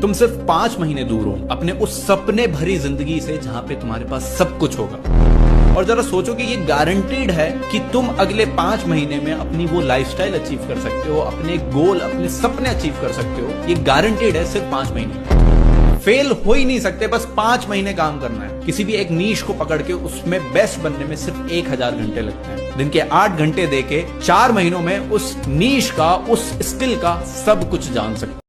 तुम सिर्फ 5 महीने दूर हो अपने उस सपने भरी जिंदगी से जहां पे तुम्हारे पास सब कुछ होगा। और जरा सोचो कि ये गारंटीड है कि तुम अगले 5 महीने में अपनी वो लाइफस्टाइल अचीव कर सकते हो, अपने गोल, अपने सपने अचीव कर सकते हो। ये गारंटीड है सिर्फ 5 महीने। फेल हो ही नहीं सकते, बस 5 महीने काम करना है। किसी भी एक नीश को पकड़ के उसमें बेस्ट बनने में सिर्फ 1000 घंटे लगते हैं। दिन के 8 घंटे देके 4 महीनों में उस नीश का, उस स्किल का सब कुछ जान सकते